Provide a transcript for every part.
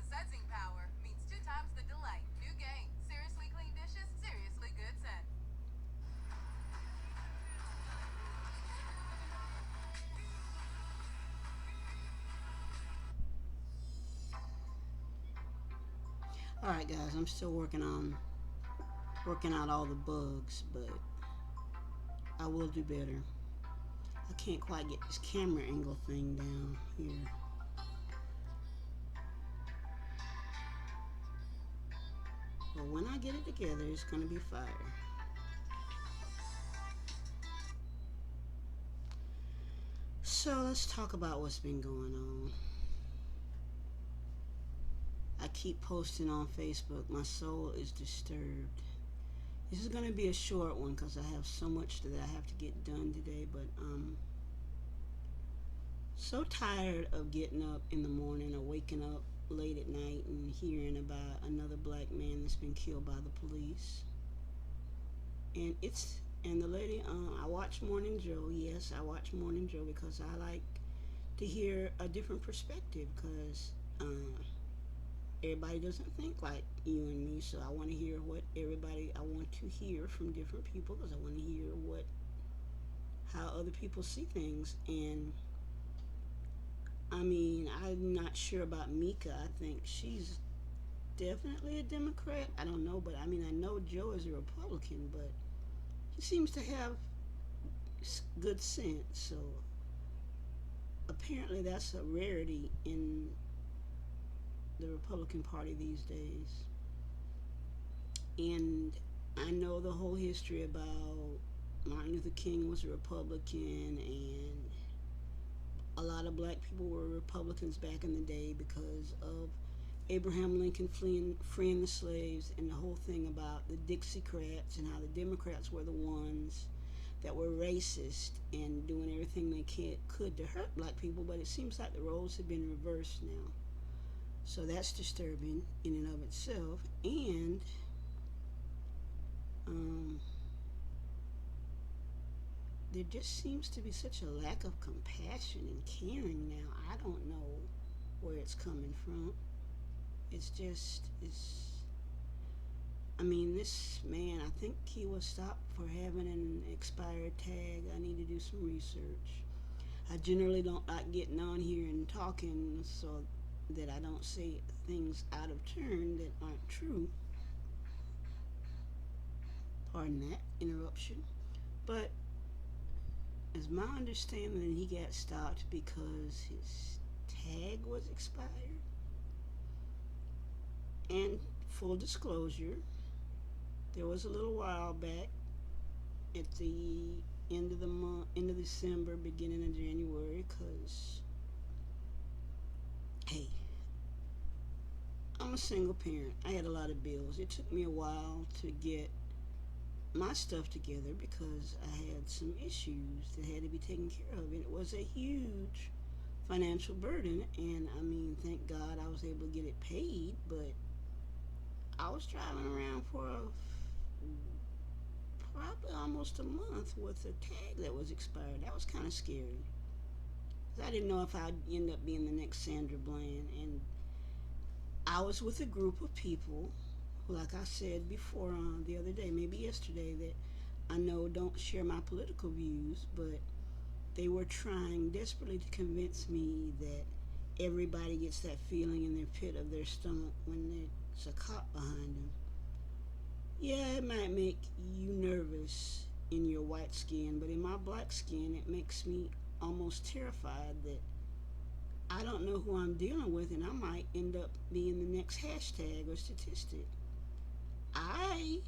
Sudsing power means 2 times the delight. New game. Seriously clean dishes, seriously good scent. All right, guys, I'm still working out all the bugs, but I will do better. I can't quite get this camera angle thing down here. But when I get it together, it's going to be fire. So let's talk about what's been going on. I keep posting on Facebook. My soul is disturbed. This is going to be a short one because I have so much that I have to get done today. But so tired of getting up in the morning or waking up late at night and hearing about another black man that's been killed by the police. And the lady, I watch Morning Joe. Yes, I watch Morning Joe because I like to hear a different perspective because everybody doesn't think like you and me. So I want to hear what everybody. I want to hear from different people because I want to hear what how other people see things. And I mean, I'm not sure about Mika. I think she's definitely a Democrat. I don't know, but I mean, I know Joe is a Republican, but he seems to have good sense. So apparently, that's a rarity in the Republican Party these days. And I know the whole history about Martin Luther King was a Republican, and a lot of black people were Republicans back in the day because of Abraham Lincoln freeing the slaves, and the whole thing about the Dixiecrats and how the Democrats were the ones that were racist and doing everything they could to hurt black people. But it seems like the roles have been reversed now. So that's disturbing in and of itself. And um, there just seems to be such a lack of compassion and caring now. I don't know where it's coming from. It's. I mean, this man, I think he was stopped for having an expired tag. I need to do some research. I generally don't like getting on here and talking so that I don't say things out of turn that aren't true. Pardon that interruption. But as my understanding, he got stopped because his tag was expired. And full disclosure, there was a little while back at the end of the month, end of December, beginning of January, because, hey, I'm a single parent. I had a lot of bills. It took me a while to get my stuff together because I had some issues that had to be taken care of. And it was a huge financial burden. And I mean, thank God I was able to get it paid, but I was driving around for probably almost a month with a tag that was expired. That was kind of scary. I didn't know if I'd end up being the next Sandra Bland. And I was with a group of people who, like I said before the other day, maybe yesterday, that I know don't share my political views, but they were trying desperately to convince me that everybody gets that feeling in their pit of their stomach when there's a cop behind them. Yeah, it might make you nervous in your white skin, but in my black skin, it makes me almost terrified that I don't know who I'm dealing with, and I might end up being the next hashtag or statistic. I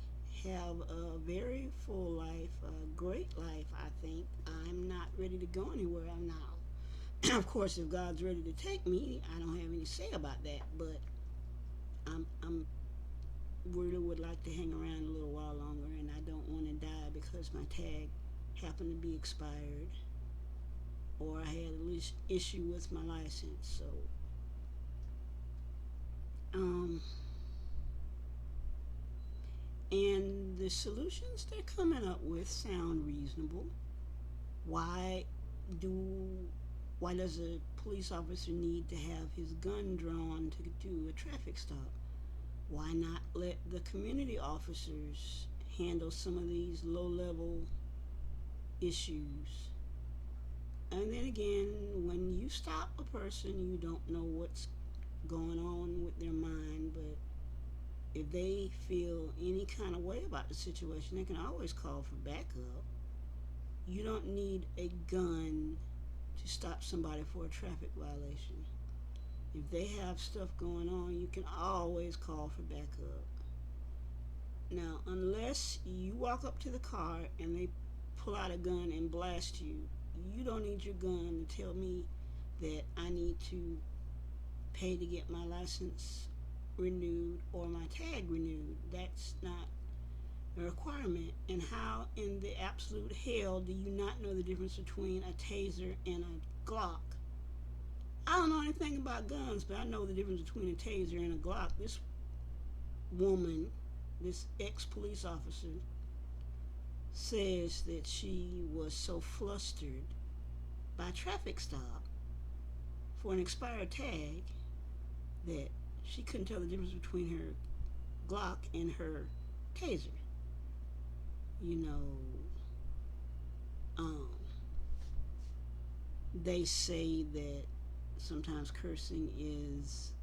have a very full life, a great life, I think. I'm not ready to go anywhere now. Of course, if God's ready to take me, I don't have any say about that, but I'm really would like to hang around a little while longer, and I don't want to die because my tag happened to be expired or I had a least issue with my license. So, um, and the solutions they're coming up with sound reasonable. Why do Why does a police officer need to have his gun drawn to do a traffic stop? Why not let the community officers handle some of these low level issues? And then again, when you stop a person, you don't know what's going on with their mind, but if they feel any kind of way about the situation, they can always call for backup. You don't need a gun to stop somebody for a traffic violation. If they have stuff going on, you can always call for backup. Now, unless you walk up to the car and they pull out a gun and blast you, you don't need your gun to tell me that I need to pay to get my license renewed or my tag renewed. That's not a requirement. And how in the absolute hell do you not know the difference between a taser and a Glock? I don't know anything about guns, but I know the difference between a taser and a Glock. This woman, this ex-police officer, says that she was so flustered by a traffic stop for an expired tag that she couldn't tell the difference between her Glock and her taser. You know, they say that sometimes cursing is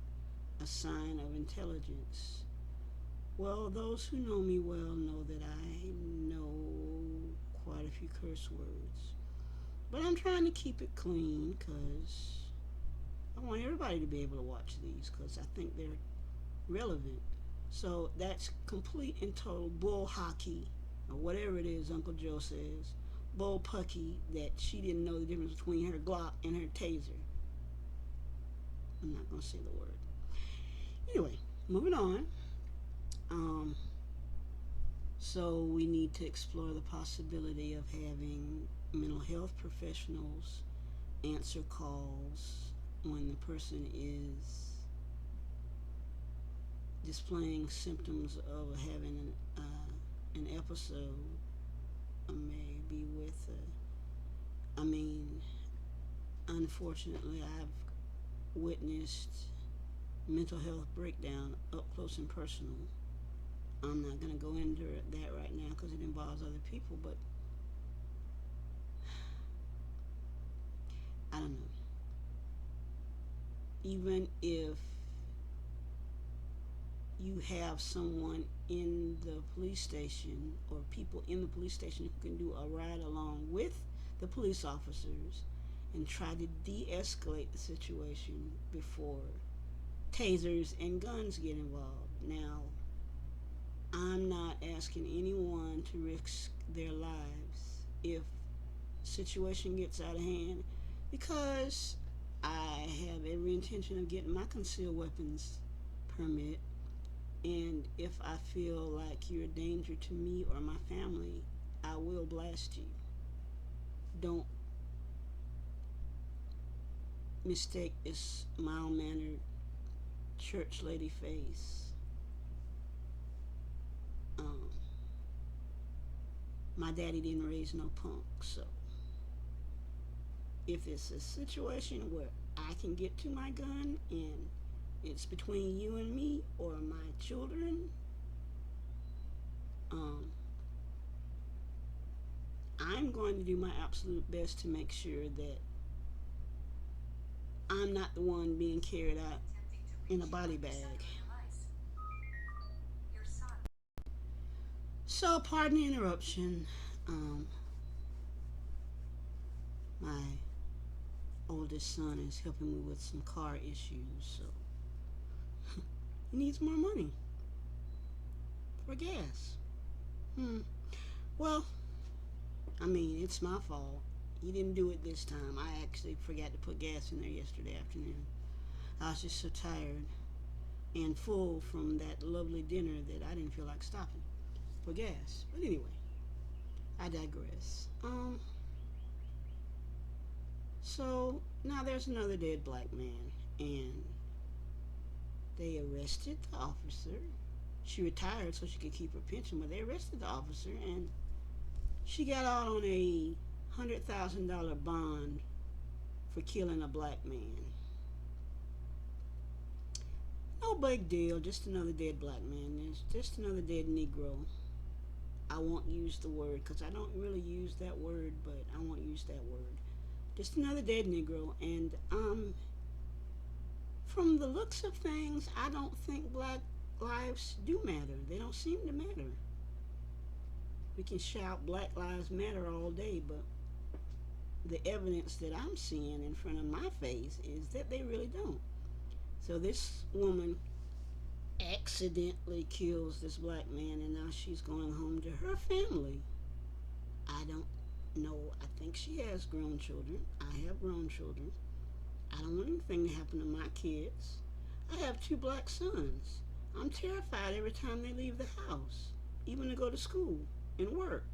a sign of intelligence. Well, those who know me well know that I know quite a few curse words. But I'm trying to keep it clean because I want everybody to be able to watch these because I think they're relevant. So that's complete and total bull hockey, or whatever it is Uncle Joe says, bull pucky, that she didn't know the difference between her Glock and her taser. I'm not going to say the word. Anyway, moving on. So we need to explore the possibility of having mental health professionals answer calls when the person is displaying symptoms of having an episode, maybe with unfortunately I've witnessed mental health breakdown up close and personal. I'm not going to go into that right now because it involves other people, but I don't know. Even if you have someone in the police station or people in the police station who can do a ride along with the police officers and try to de-escalate the situation before tasers and guns get involved. Now, I'm not asking anyone to risk their lives if the situation gets out of hand, because I have every intention of getting my concealed weapons permit, and if I feel like you're a danger to me or my family, I will blast you. Don't mistake this mild-mannered church lady face. My daddy didn't raise no punk, so if it's a situation where I can get to my gun and it's between you and me or my children, I'm going to do my absolute best to make sure that I'm not the one being carried out in a body bag. So, pardon the interruption. My oldest son is helping me with some car issues, so he needs more money for gas. Well, it's my fault. He didn't do it this time. I actually forgot to put gas in there yesterday afternoon. I was just so tired and full from that lovely dinner that I didn't feel like stopping for gas. But anyway, I digress. So now there's another dead black man, and they arrested the officer. She retired so she could keep her pension, but they arrested the officer, and she got out on a $100,000 bond for killing a black man. No big deal, just another dead black man. It's just another dead Negro. I won't use the word because I don't really use that word, but I won't use that word. Just another dead Negro. And from the looks of things, I don't think black lives do matter. They don't seem to matter. We can shout Black Lives Matter all day, but the evidence that I'm seeing in front of my face is that they really don't. So this woman accidentally kills this black man, and now she's going home to her family. I don't know. I think she has grown children. I have grown children. I don't want anything to happen to my kids. I have two black sons. I'm terrified every time they leave the house, even to go to school and work.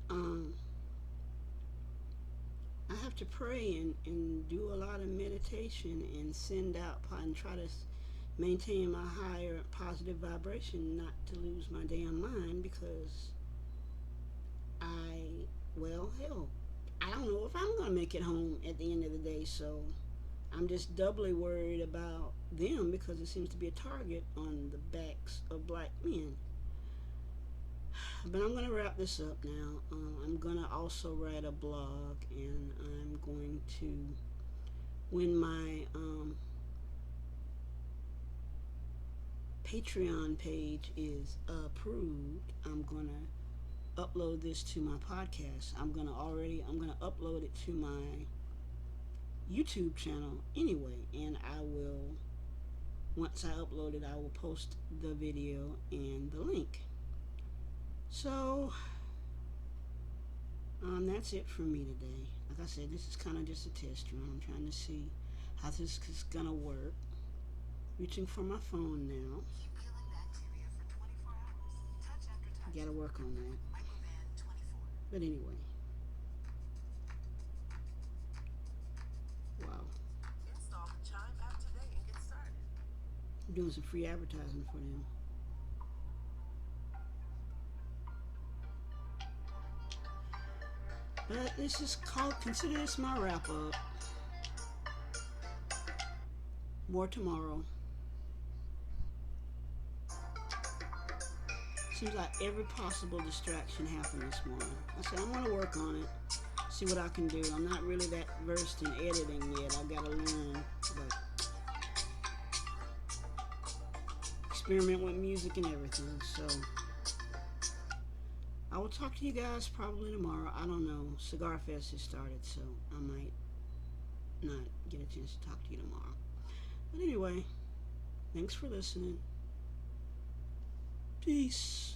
Um, I have to pray and do a lot of meditation and send out and try to maintain my higher positive vibration, not to lose my damn mind, because hell, I don't know if I'm going to make it home at the end of the day, so I'm just doubly worried about them because it seems to be a target on the backs of black men. But I'm going to wrap this up now. I'm going to also write a blog, and I'm going to, when my Patreon page is approved, I'm going to upload this to my podcast. I'm going to upload it to my YouTube channel anyway, and I will, once I upload it, I will post the video and the link. So that's it for me today. Like I said, this is kind of just a test run. I'm trying to see how this is gonna work. Reaching for my phone now. Keep killing bacteria for 24 hours. Touch after touch. Gotta work on that. Microban 24. But anyway, wow. Install the Chime app today and get started. I'm doing some free advertising for them. But this is called, consider this my wrap up. More tomorrow. Seems like every possible distraction happened this morning. I said, I'm going to work on it, see what I can do. I'm not really that versed in editing yet. I've got to learn, but experiment with music and everything. So I will talk to you guys probably tomorrow. I don't know. Cigar Fest has started, so I might not get a chance to talk to you tomorrow. But anyway, thanks for listening. Peace.